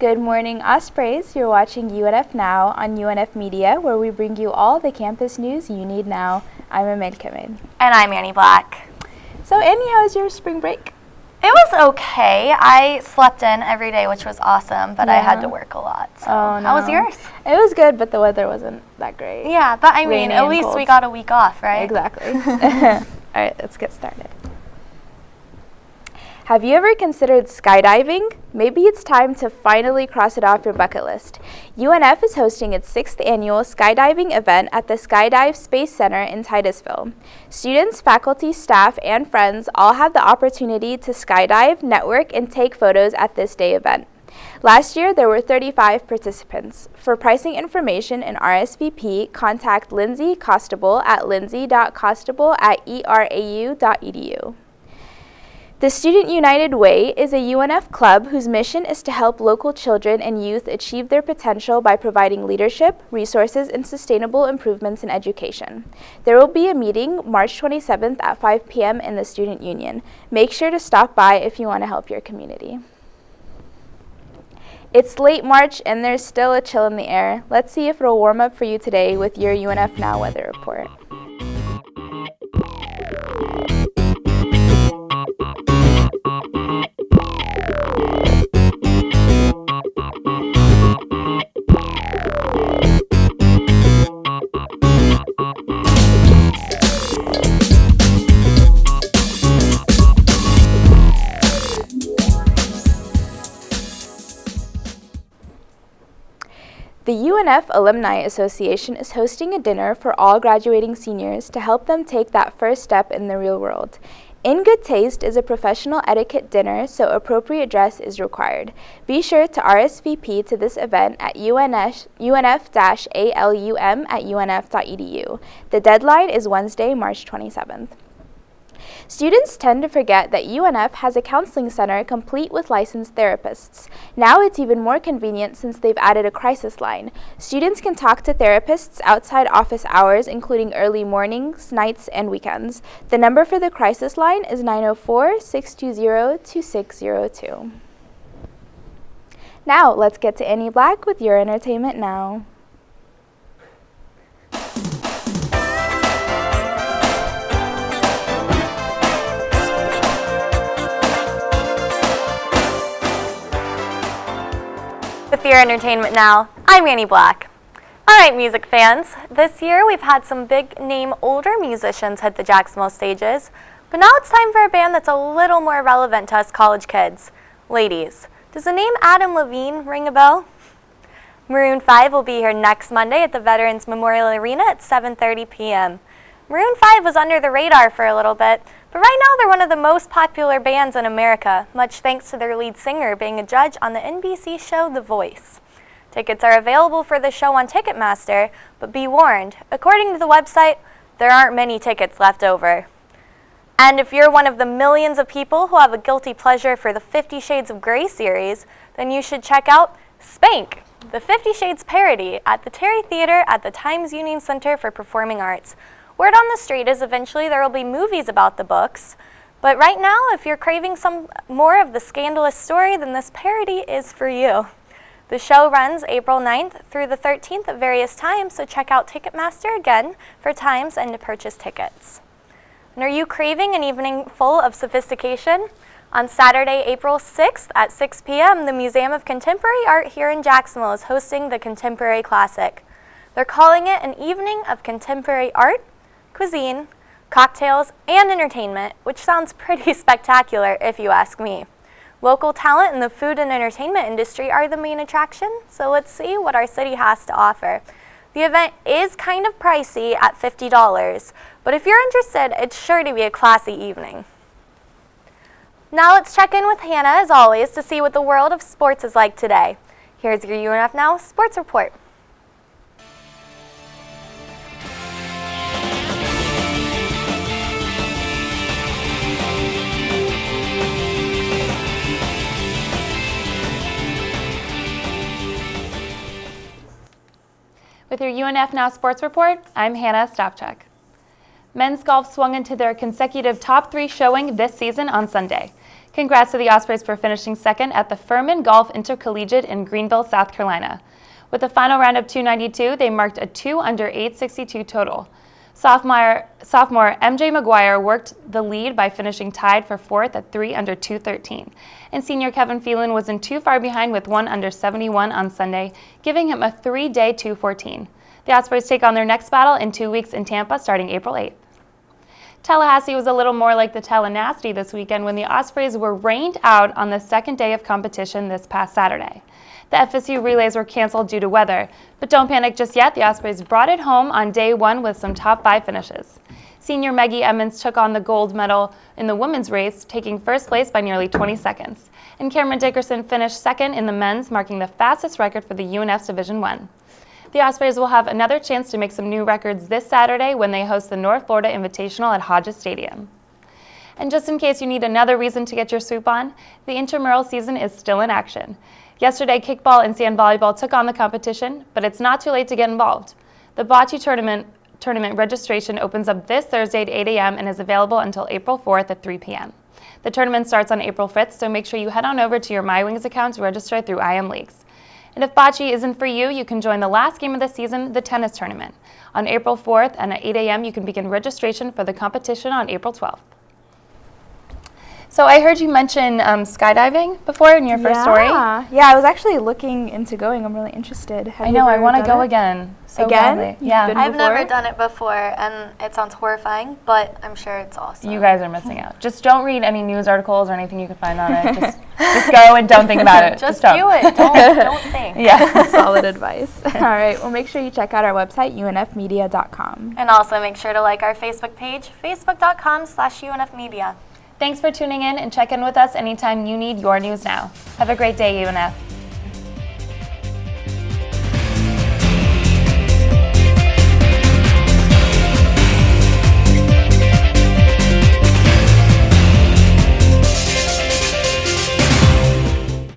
Good morning, Ospreys. You're watching UNF Now on UNF Media, where we bring you all the campus news you need now. I'm Amel Kamel. And I'm Annie Black. So Annie, how was your spring break? It was okay. I slept in every day, which was awesome, but I had to work a lot. So. Oh, no. How was yours? It was good, but the weather wasn't that great. Yeah, but I mean, Rainy at and least cold. we got a week off, right? Exactly. All right, let's get started. Have you ever considered skydiving? Maybe it's time to finally cross it off your bucket list. UNF is hosting its 6th annual skydiving event at the Skydive Space Center in Titusville. Students, faculty, staff, and friends all have the opportunity to skydive, network, and take photos at this day event. Last year, there were 35 participants. For pricing information and RSVP, contact Lindsay Costable at lindsay.costable@erau.edu. The Student United Way is a UNF club whose mission is to help local children and youth achieve their potential by providing leadership, resources, and sustainable improvements in education. There will be a meeting March 27th at 5 p.m. in the Student Union. Make sure to stop by if you want to help your community. It's late March and there's still a chill in the air. Let's see if it'll warm up for you today with your UNF Now weather report. The UNF Alumni Association is hosting a dinner for all graduating seniors to help them take that first step in the real world. In Good Taste is a professional etiquette dinner, so appropriate dress is required. Be sure to RSVP to this event at UNF-ALUM@unf.edu. The deadline is Wednesday, March 27th. Students tend to forget that UNF has a counseling center complete with licensed therapists. Now it's even more convenient since they've added a crisis line. Students can talk to therapists outside office hours, including early mornings, nights, and weekends. The number for the crisis line is 904-620-2602. Now, let's get to Annie Black with your entertainment now. With your entertainment now, I'm Annie Black. All right, music fans. This year we've had some big-name older musicians hit the Jacksonville stages, but now it's time for a band that's a little more relevant to us college kids. Ladies, does the name Adam Levine ring a bell? Maroon 5 will be here next Monday at the Veterans Memorial Arena at 7:30 p.m. Maroon 5 was under the radar for a little bit, but right now they're one of the most popular bands in America, much thanks to their lead singer being a judge on the NBC show The Voice. Tickets are available for the show on Ticketmaster, but be warned, according to the website, there aren't many tickets left over. And if you're one of the millions of people who have a guilty pleasure for the 50 Shades of Grey series, then you should check out Spank, the 50 Shades parody, at the Terry Theater at the Times Union Center for Performing Arts. Word on the street is eventually there will be movies about the books, but right now, if you're craving some more of the scandalous story, then this parody is for you. The show runs April 9th through the 13th at various times, so check out Ticketmaster again for times and to purchase tickets. And are you craving an evening full of sophistication? On Saturday, April 6th at 6 p.m., the Museum of Contemporary Art here in Jacksonville is hosting the Contemporary Classic. They're calling it an evening of contemporary art, cuisine, cocktails, and entertainment, which sounds pretty spectacular if you ask me. Local talent in the food and entertainment industry are the main attraction, so let's see what our city has to offer. The event is kind of pricey at $50, but if you're interested, it's sure to be a classy evening. Now let's check in with Hannah, as always, to see what the world of sports is like today. Here's your UNF Now Sports Report. With your UNF Now Sports Report, I'm Hannah Stopchuk. Men's golf swung into their consecutive top 3 showing this season on Sunday. Congrats to the Ospreys for finishing second at the Furman Golf Intercollegiate in Greenville, South Carolina. With the final round of 292, they marked a 2 under 862 total. Sophomore MJ McGuire worked the lead by finishing tied for fourth at 3 under 213. And senior Kevin Phelan wasn't too far behind with 1 under 71 on Sunday, giving him a 3-day 214. The Ospreys take on their next battle in 2 weeks in Tampa starting April 8th. Tallahassee was a little more like the Tallahassee this weekend when the Ospreys were rained out on the second day of competition this past Saturday. The FSU relays were canceled due to weather, but don't panic just yet. The Ospreys brought it home on day 1 with some top 5 finishes. Senior Maggie Emmons took on the gold medal in the women's race, taking first place by nearly 20 seconds. And Cameron Dickerson finished second in the men's, marking the fastest record for the UNF's Division I. The Ospreys will have another chance to make some new records this Saturday when they host the North Florida Invitational at Hodges Stadium. And just in case you need another reason to get your swoop on, the intramural season is still in action. Yesterday, kickball and sand volleyball took on the competition, but it's not too late to get involved. The bocce tournament registration opens up this Thursday at 8 a.m. and is available until April 4th at 3 p.m. The tournament starts on April 5th, so make sure you head on over to your MyWings account to register through IM Leagues. And if bocce isn't for you, you can join the last game of the season, the tennis tournament. On April 4th and at 8 a.m., you can begin registration for the competition on April 12th. So I heard you mention skydiving before in your first story. Yeah, I was actually looking into going. I'm really interested. I know, I want to go again. So again? badly. Yeah. I've never done it before, and it sounds horrifying, but I'm sure it's awesome. You guys are missing out. Just don't read any news articles or anything you can find on it. Just go and don't think about it. Just do it. Don't think. Yeah. Solid advice. All right. Well, make sure you check out our website, unfmedia.com. And also make sure to like our Facebook page, facebook.com/UNF Media. Thanks for tuning in and check in with us anytime you need your news now. Have a great day, UNF.